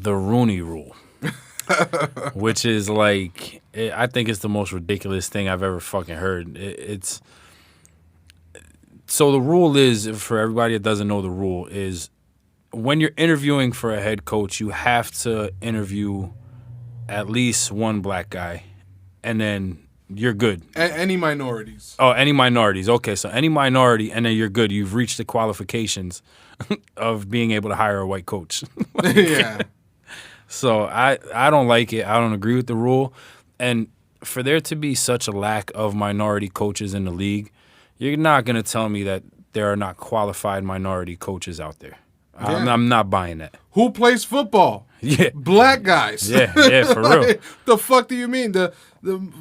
the Rooney rule, which is like, I think it's the most ridiculous thing I've ever fucking heard. It's so the rule is, for everybody that doesn't know, the rule is when you're interviewing for a head coach, you have to interview at least one black guy, and then you're good. Any minorities. Oh, any minorities. Okay, so any minority, and then you're good. You've reached the qualifications of being able to hire a white coach. Yeah. So I don't like it. I don't agree with the rule. And for there to be such a lack of minority coaches in the league, you're not going to tell me that there are not qualified minority coaches out there. Yeah. I'm not buying that. Who plays football? Yeah. Black guys. Yeah, for real. The fuck do you mean? The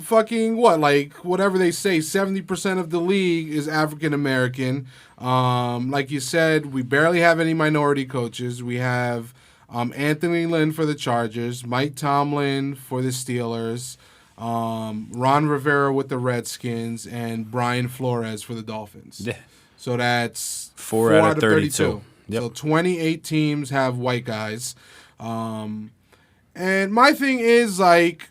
fucking what? Like whatever they say, 70% of the league is African American. Like you said, we barely have any minority coaches. We have Anthony Lynn for the Chargers, Mike Tomlin for the Steelers, Ron Rivera with the Redskins, and Brian Flores for the Dolphins. Yeah. So that's 4 out of 32. Yep. So 28 teams have white guys. And my thing is, like,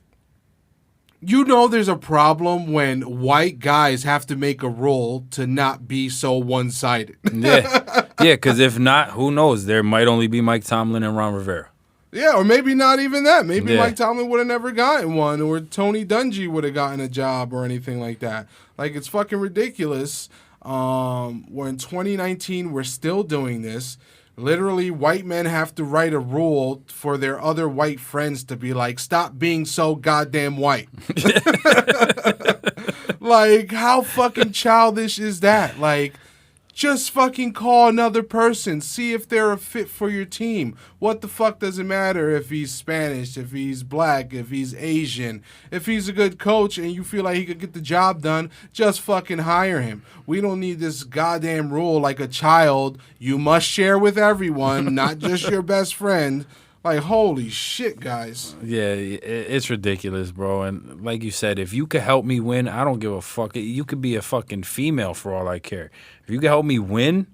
there's a problem when white guys have to make a rule to not be so one-sided. Yeah, because if not, who knows? There might only be Mike Tomlin and Ron Rivera. Yeah, or maybe not even that. Maybe Yeah. Mike Tomlin would have never gotten one, or Tony Dungy would have gotten a job or anything like that. Like, it's fucking ridiculous. We're in 2019, we're still doing this. Literally, white men have to write a rule for their other white friends to be like, stop being so goddamn white. Like, how fucking childish is that? Like, just fucking call another person. See if they're a fit for your team. What the fuck does it matter if he's Spanish, if he's black, if he's Asian? If he's a good coach and you feel like he could get the job done, just fucking hire him. We don't need this goddamn rule like a child. You must share with everyone, not just your best friend. Like, holy shit, guys. Yeah, it's ridiculous, bro. And like you said, if you could help me win, I don't give a fuck. You could be a fucking female for all I care. If you can help me win,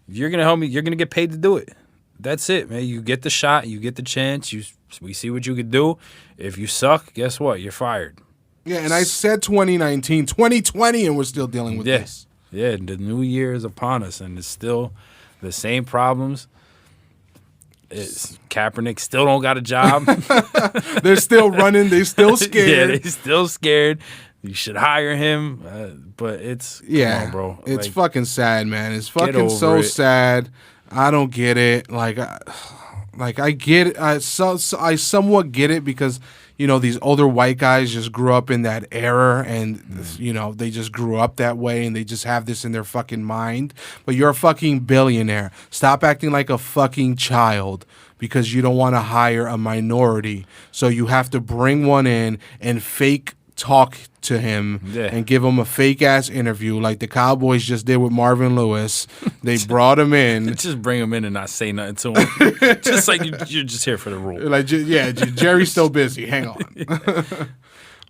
you're gonna help me. You're gonna get paid to do it. That's it, man. You get the shot, you get the chance. We see what you could do. If you suck, guess what? You're fired. Yeah, and I said 2019, 2020, and we're still dealing with this. Yeah, the new year is upon us, and it's still the same problems. Kaepernick still don't got a job. They're still running. They're still scared. Yeah, they're still scared. You should hire him. But it's, come on, bro. It's like, fucking sad, man. It's fucking so sad. I don't get it. Like I get it. I somewhat get it because, these older white guys just grew up in that era and, they just grew up that way and they just have this in their fucking mind. But you're a fucking billionaire. Stop acting like a fucking child because you don't want to hire a minority. So you have to bring one in and fake talk to him and give him a fake ass interview like the Cowboys just did with Marvin Lewis. They brought him in. Just bring him in and not say nothing to him. Just like you're just here for the rule. Like, Jerry's still busy. Hang on.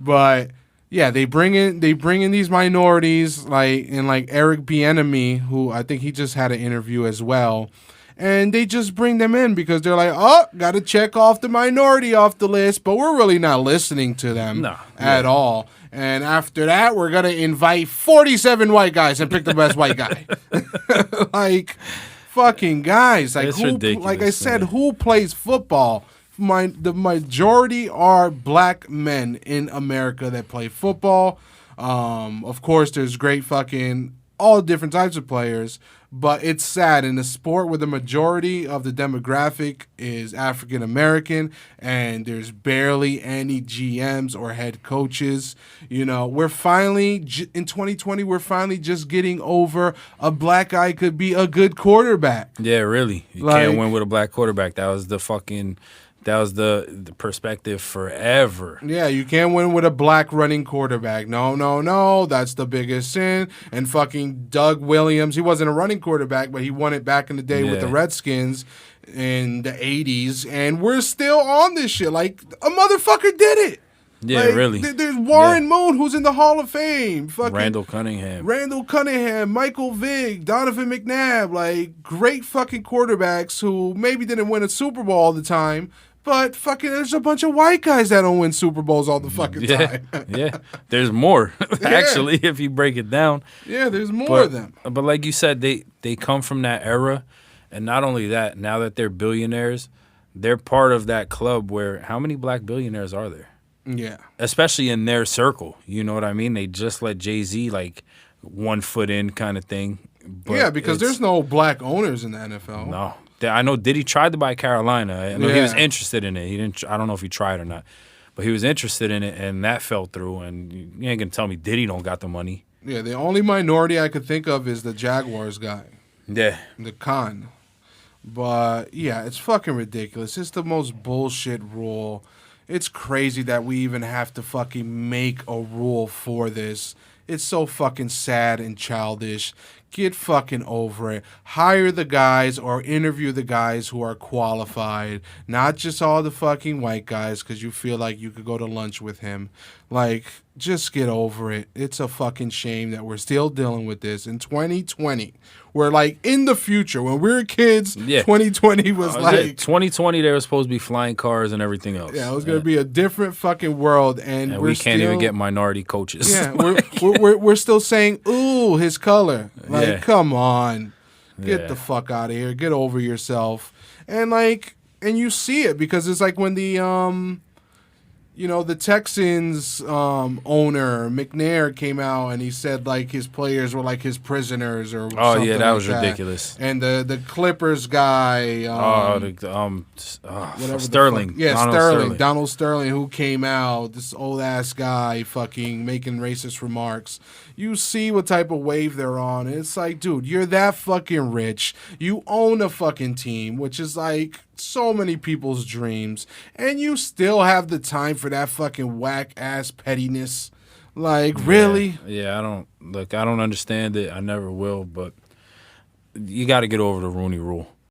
But yeah, they bring in these minorities like Eric Bieniemy, who I think he just had an interview as well. And they just bring them in because they're like, oh, got to check off the minority off the list. But we're really not listening to them at all. And after that, we're going to invite 47 white guys and pick the best white guy. Like, fucking guys. Like, it's ridiculous, like I said, who plays football? The majority are black men in America that play football. Of course, there's great fucking all different types of players, but it's sad in a sport where the majority of the demographic is African American and there's barely any GMs or head coaches. We're finally in 2020, we're finally just getting over a black guy could be a good quarterback. Yeah, really. You can't win with a black quarterback. That was the perspective forever. Yeah, you can't win with a black running quarterback. No. That's the biggest sin. And fucking Doug Williams, he wasn't a running quarterback, but he won it back in the day with the Redskins in the 80s. And we're still on this shit. Like, a motherfucker did it. Yeah, like, really. There's Warren Moon, who's in the Hall of Fame. Fucking Randall Cunningham, Michael Vick, Donovan McNabb. Like, great fucking quarterbacks who maybe didn't win a Super Bowl all the time, But fucking, there's a bunch of white guys that don't win Super Bowls all the fucking time. Yeah, there's more actually if you break it down. Yeah, there's more of them. But like you said, they come from that era, and not only that, now that they're billionaires, they're part of that club where how many black billionaires are there? Yeah, especially in their circle. You know what I mean? They just let Jay-Z like 1 foot in kind of thing. But yeah, because there's no black owners in the NFL. No. I know Diddy tried to buy Carolina. I know he was interested in it. He didn't. I don't know if he tried or not, but he was interested in it, and that fell through. And you ain't gonna tell me Diddy don't got the money. Yeah, the only minority I could think of is the Jaguars guy. Yeah, the Khan. But yeah, it's fucking ridiculous. It's the most bullshit rule. It's crazy that we even have to fucking make a rule for this. It's so fucking sad and childish. Get fucking over it. Hire the guys or interview the guys who are qualified, not just all the fucking white guys because you feel like you could go to lunch with him. Like, just get over it. It's a fucking shame that we're still dealing with this in 2020. We're like in the future when we were kids. Yeah. 2020 was like 2020. They were supposed to be flying cars and everything else. Yeah, it was gonna be a different fucking world, and we can't even get minority coaches. Yeah, we're still saying, "Ooh, his color." Like, come on, get the fuck out of here. Get over yourself. And you see it because it's like when the the Texans owner McNair came out and he said like his players were like his prisoners or something. Yeah, that was ridiculous. And the Clippers guy, Sterling, Donald Sterling, who came out, this old ass guy, fucking making racist remarks. You see what type of wave they're on. And it's like, dude, you're that fucking rich. You own a fucking team, which is like so many people's dreams, and you still have the time for that fucking whack ass pettiness. Like, really? Yeah, I don't understand it. I never will, but you got to get over the Rooney rule.